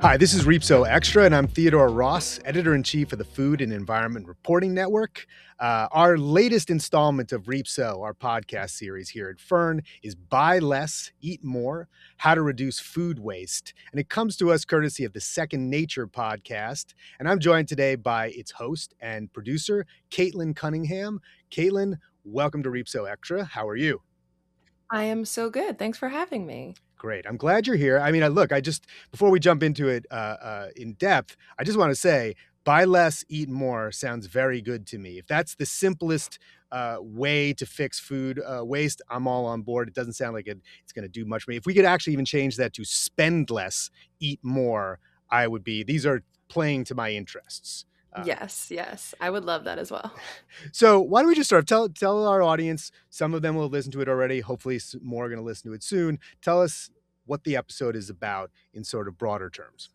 Hi, this is SOW Extra, and I'm Theodore Ross, Editor-in-Chief of the Food and Environment Reporting Network. Our latest installment of SOW, our podcast series here at Fern, is Buy Less, Eat More, How to Reduce Food Waste. And it comes to us courtesy of the Second Nature podcast. And I'm joined today by its host and producer, Katelan Cunningham. Katelan, welcome to SOW Extra. How are you? I am so good. Thanks for having me. Great. I'm glad you're here. I mean, before we jump into it in depth, I just want to say, buy less, eat more sounds very good to me. If that's the simplest way to fix food waste, I'm all on board. It doesn't sound like it's going to do much for me. If we could actually even change that to spend less, eat more, these are playing to my interests. Yes. I would love that as well. So why don't we just start? Tell our audience, some of them will listen to it already. Hopefully more are going to listen to it soon. Tell us what the episode is about in sort of broader terms.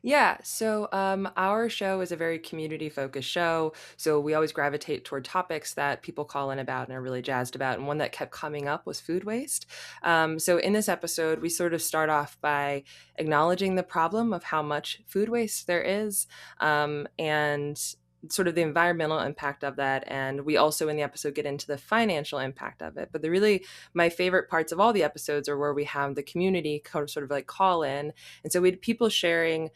Our show is a very community focused show. So we always gravitate toward topics that people call in about and are really jazzed about. And one that kept coming up was food waste. So in this episode, we sort of start off by acknowledging the problem of how much food waste there is, and sort of the environmental impact of that. And we also in the episode get into the financial impact of it. But my favorite parts of all the episodes are where we have the community sort of like call in. And so we had people sharing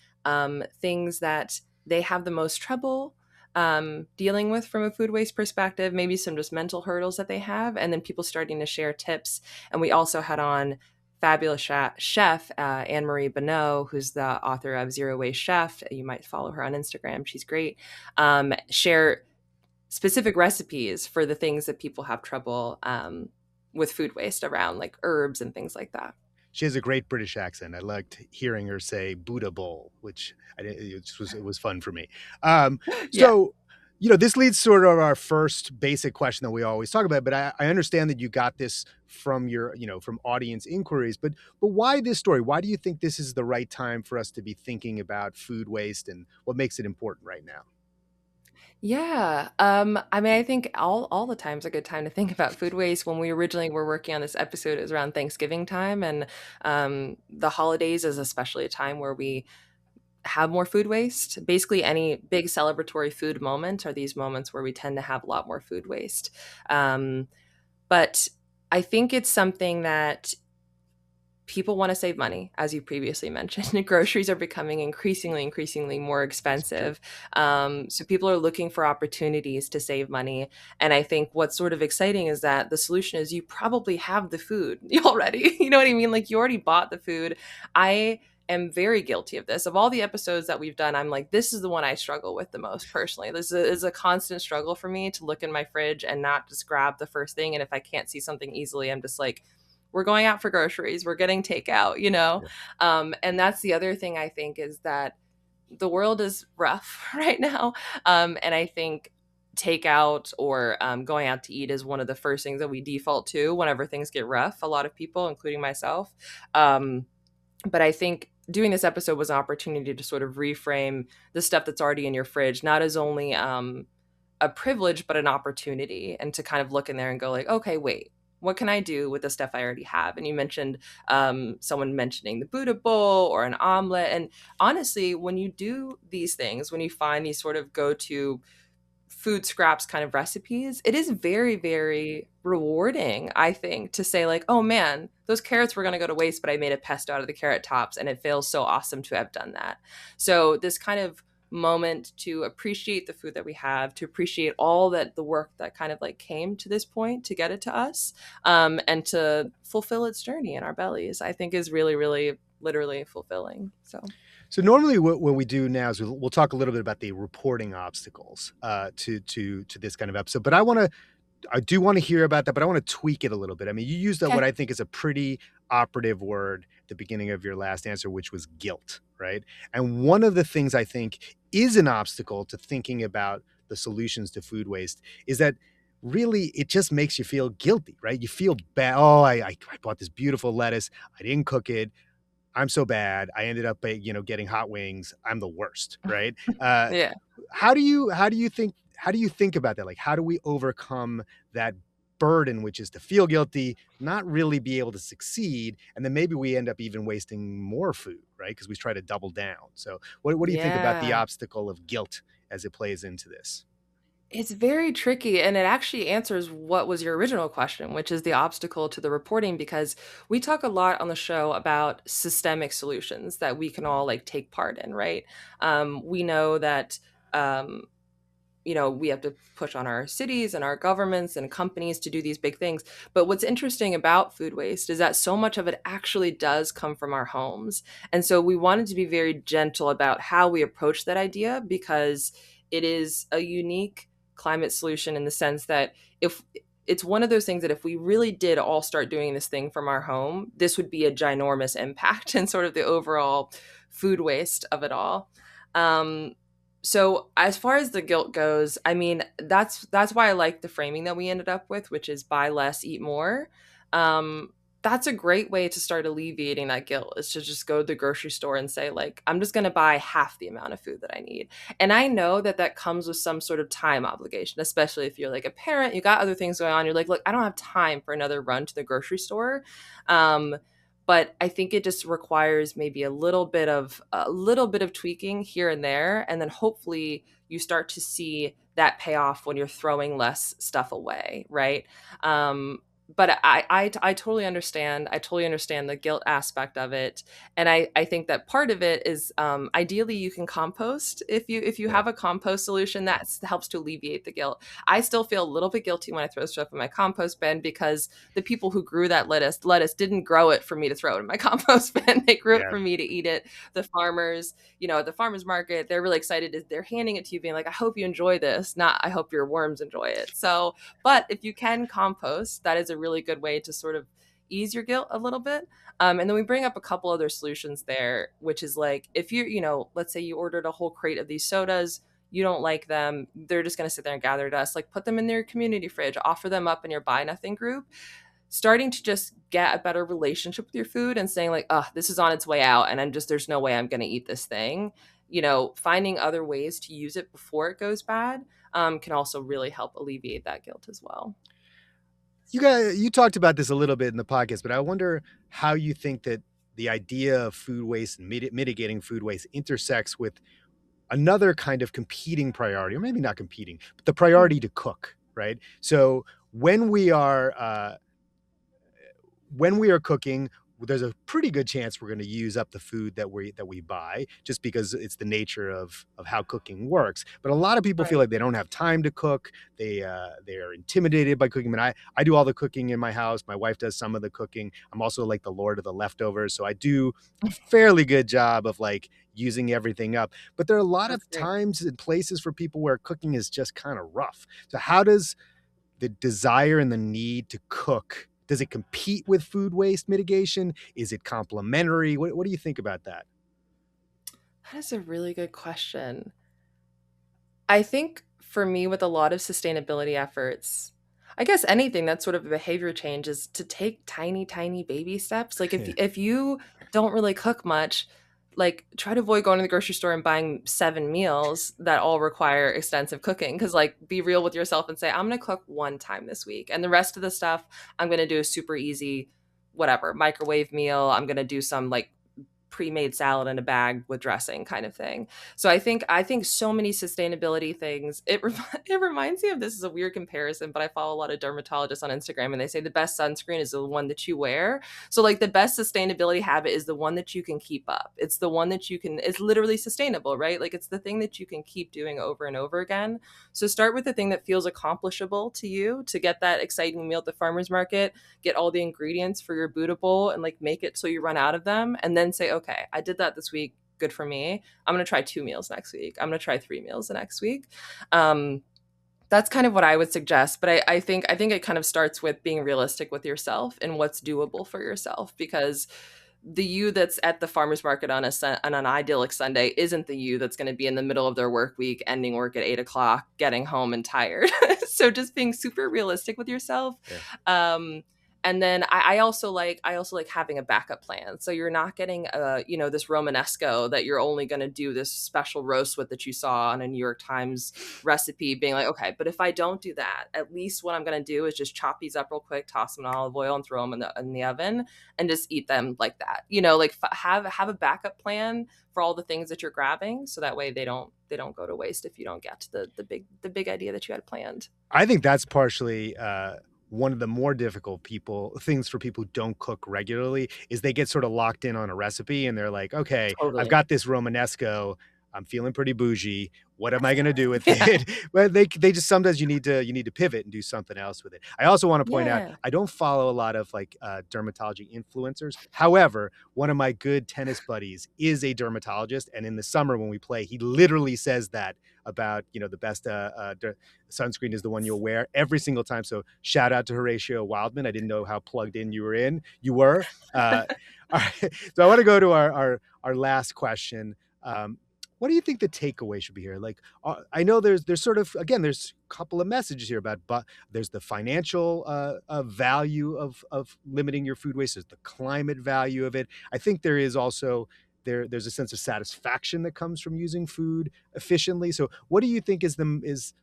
things that they have the most trouble dealing with from a food waste perspective, maybe some just mental hurdles that they have, and then people starting to share tips. And we also had on fabulous chef Anne-Marie Bonneau, who's the author of Zero Waste Chef. You might follow her on Instagram. She's great. Share specific recipes for the things that people have trouble with food waste around, like herbs and things like that. She has a great British accent. I liked hearing her say Buddha bowl, which it was fun for me. Yeah. So, this leads sort of our first basic question that we always talk about, but I understand that you got this from from audience inquiries, but why this story? Why do you think this is the right time for us to be thinking about food waste and what makes it important right now? Yeah. I mean, I think all the time's a good time to think about food waste. When we originally were working on this episode, it was around Thanksgiving time, and the holidays is especially a time where we have more food waste. Basically, any big celebratory food moment are these moments where we tend to have a lot more food waste. Um, but I think it's something that people want to save money, as you previously mentioned. Groceries are becoming increasingly more expensive. So people are looking for opportunities to save money. And I think what's sort of exciting is that the solution is you probably have the food already. You know what I mean? Like you already bought the food. I am very guilty of this. Of all the episodes that we've done, I'm like, this is the one I struggle with the most personally. This is a constant struggle for me to look in my fridge and not just grab the first thing. And if I can't see something easily, I'm just like, we're going out for groceries, we're getting takeout, Yeah. And that's the other thing I think is that the world is rough right now. And I think takeout or going out to eat is one of the first things that we default to whenever things get rough. A lot of people, including myself. But I think doing this episode was an opportunity to sort of reframe the stuff that's already in your fridge, not as only a privilege, but an opportunity, and to kind of look in there and go like, okay, wait, what can I do with the stuff I already have? And you mentioned someone mentioning the Buddha bowl or an omelet. And honestly, when you do these things, when you find these sort of go-to food scraps kind of recipes, it is very, very rewarding, I think, to say like, oh man, those carrots were going to go to waste, but I made a pesto out of the carrot tops and it feels so awesome to have done that. So this kind of moment to appreciate the food that we have, to appreciate all that the work that kind of like came to this point to get it to us, and to fulfill its journey in our bellies, I think is really, really literally fulfilling. So normally what we do now is we'll talk a little bit about the reporting obstacles to this kind of episode, but I do want to hear about that, but I want to tweak it a little bit. I mean, you used what Okay. I think is a pretty operative word at the beginning of your last answer, which was guilt, right? And one of the things I think is an obstacle to thinking about the solutions to food waste is that really it just makes you feel guilty, right? You feel bad. Oh, I bought this beautiful lettuce. I didn't cook it. I'm so bad. I ended up, getting hot wings. I'm the worst, right? Uh, Yeah. how do you think about that? Like, how do we overcome that burden, which is to feel guilty, not really be able to succeed, and then maybe we end up even wasting more food, right? Because we try to double down. So, what do you think about the Yeah. obstacle of guilt as it plays into this? It's very tricky, and it actually answers what was your original question, which is the obstacle to the reporting, because we talk a lot on the show about systemic solutions that we can all like take part in, right? We know that um, we have to push on our cities and our governments and companies to do these big things. But what's interesting about food waste is that so much of it actually does come from our homes. And so we wanted to be very gentle about how we approach that idea, because it is a unique climate solution in the sense that if it's one of those things that if we really did all start doing this thing from our home, this would be a ginormous impact in sort of the overall food waste of it all. Um, so as far as the guilt goes, I mean, that's why I like the framing that we ended up with, which is buy less, eat more. Um, that's a great way to start alleviating that guilt, is to just go to the grocery store and say, like, I'm just going to buy half the amount of food that I need. And I know that that comes with some sort of time obligation, especially if you're like a parent, you got other things going on. You're like, look, I don't have time for another run to the grocery store. Um, but I think it just requires maybe a little bit of tweaking here and there, and then hopefully you start to see that pay off when you're throwing less stuff away, right? Um, but I totally understand. I totally understand the guilt aspect of it, and I think that part of it is ideally you can compost. If you Yeah. have a compost solution, that helps to alleviate the guilt. I still feel a little bit guilty when I throw stuff in my compost bin, because the people who grew that lettuce didn't grow it for me to throw it in my compost bin. They grew it Yeah. for me to eat it. The farmers, at the farmers market, they're really excited. They're handing it to you being like, I hope you enjoy this, not I hope your worms enjoy it. So, but if you can compost, that is a really good way to sort of ease your guilt a little bit. And then we bring up a couple other solutions there, which is like, if let's say you ordered a whole crate of these sodas, you don't like them, they're just going to sit there and gather dust. Like, put them in their community fridge, offer them up in your buy nothing group. Starting to just get a better relationship with your food and saying like, oh, this is on its way out, and there's no way I'm going to eat this thing. Finding other ways to use it before it goes bad can also really help alleviate that guilt as well. You talked about this a little bit in the podcast, but I wonder how you think that the idea of food waste and mitigating food waste intersects with another kind of competing priority, or maybe not competing, but the priority to cook, right? So when we are cooking, there's a pretty good chance we're going to use up the food that we buy, just because it's the nature of how cooking works. But a lot of people feel Right. like they don't have time to cook. They are intimidated by cooking. I do all the cooking in my house. My wife does some of the cooking. I'm also like the lord of the leftovers, so I do a fairly good job of like using everything up. But there are a lot That's of great. times and places for people where cooking is just kind of rough. So how does the desire and the need to cook, does it compete with food waste mitigation? Is it complementary? What do you think about that? That is a really good question. I think for me, with a lot of sustainability efforts, I guess anything that's sort of a behavior change is to take tiny, tiny baby steps. Like, if you don't really cook much, like, try to avoid going to the grocery store and buying 7 meals that all require extensive cooking. Because, like, be real with yourself and say, I'm going to cook one time this week, and the rest of the stuff I'm going to do a super easy, whatever, microwave meal. I'm going to do some like pre-made salad in a bag with dressing kind of thing. So I think so many sustainability things. It reminds me of, this is a weird comparison, but I follow a lot of dermatologists on Instagram, and they say the best sunscreen is the one that you wear. So like the best sustainability habit is the one that you can keep up. It's the one that you can, it's literally sustainable, right? Like, it's the thing that you can keep doing over and over again. So start with the thing that feels accomplishable to you, to get that exciting meal at the farmer's market, get all the ingredients for your Buddha bowl, and like make it so you run out of them, and then say, okay, I did that this week, good for me. I'm going to try 2 meals next week. I'm going to try 3 meals the next week. um, that's kind of what I would suggest. But I think it kind of starts with being realistic with yourself and what's doable for yourself, because the you that's at the farmer's market on an idyllic Sunday isn't the you that's going to be in the middle of their work week, ending work at 8 o'clock, getting home and tired. So just being super realistic with yourself. Yeah. Um, And then I also like having a backup plan. So you're not getting this Romanesco that you're only going to do this special roast with that you saw on a New York Times recipe, being like, okay, but if I don't do that, at least what I'm going to do is just chop these up real quick, toss them in olive oil, and throw them in the oven, and just eat them like that. Like have a backup plan for all the things that you're grabbing, so that way they don't go to waste if you don't get to the big idea that you had planned. I think that's partially one of the more difficult things for people who don't cook regularly is they get sort of locked in on a recipe and they're like, okay, I've Totally. got this Romanesco. I'm feeling pretty bougie. What am I going to do with Yeah. it? Well, they just, sometimes you need to pivot and do something else with it. I also want to point out, Yeah. I don't follow a lot of like dermatology influencers. However, one of my good tennis buddies is a dermatologist. And in the summer when we play, he literally says that about, the best sunscreen is the one you'll wear every single time. So shout out to Horatio Wildman. I didn't know how plugged in you were. All right. So I want to go to our last question. What do you think the takeaway should be here? Like, I know there's sort of, again, there's a couple of messages here about, but there's the financial value of limiting your food waste. There's the climate value of it. I think there is also, there's a sense of satisfaction that comes from using food efficiently. So what do you think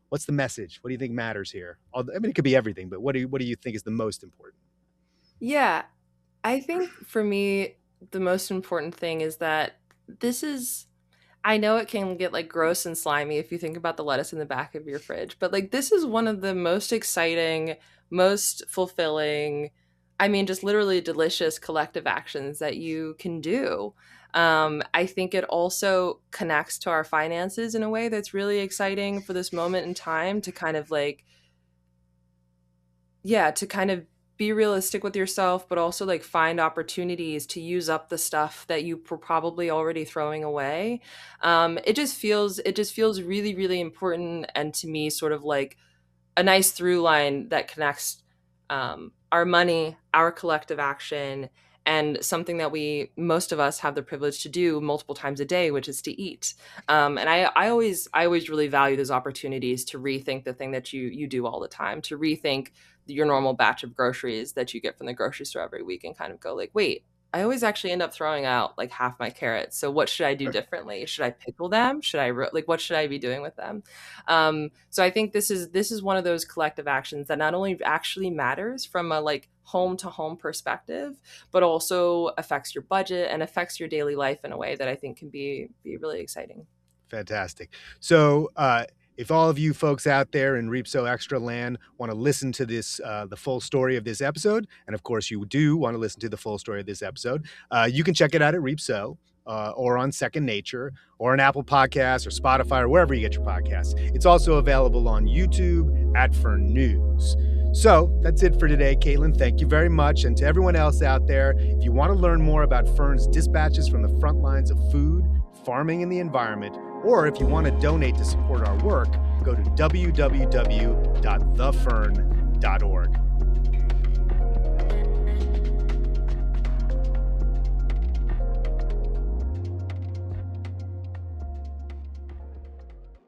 what's the message? What do you think matters here? I mean, it could be everything, but what do you think is the most important? Yeah. I think for me, the most important thing is that I know it can get like gross and slimy if you think about the lettuce in the back of your fridge, but like this is one of the most exciting, most fulfilling, I mean, just literally delicious collective actions that you can do. I think it also connects to our finances in a way that's really exciting for this moment in time to kind of like, yeah, to kind of be realistic with yourself, but also like find opportunities to use up the stuff that you were probably already throwing away. It just feels really, really important, and to me, sort of like a nice through line that connects our money, our collective action, and something that most of us have the privilege to do multiple times a day, which is to eat. And I always really value those opportunities to rethink the thing that you do all the time, to rethink your normal batch of groceries that you get from the grocery store every week, and kind of go like, wait, I always actually end up throwing out like half my carrots. So what should I do differently? Should I pickle them? What should I be doing with them? So I think this is one of those collective actions that not only actually matters from a like home to home perspective, but also affects your budget and affects your daily life in a way that I think can be really exciting. Fantastic. So, if all of you folks out there in SOW Extra land want to listen to this, the full story of this episode, and of course you do want to listen to the full story of this episode, you can check it out at SOW, or on Second Nature, or on Apple Podcasts, or Spotify, or wherever you get your podcasts. It's also available on YouTube at Fern News. So that's it for today, Katelan. Thank you very much. And to everyone else out there, if you want to learn more about Fern's dispatches from the front lines of food, farming, and the environment, or if you want to donate to support our work, go to www.thefern.org.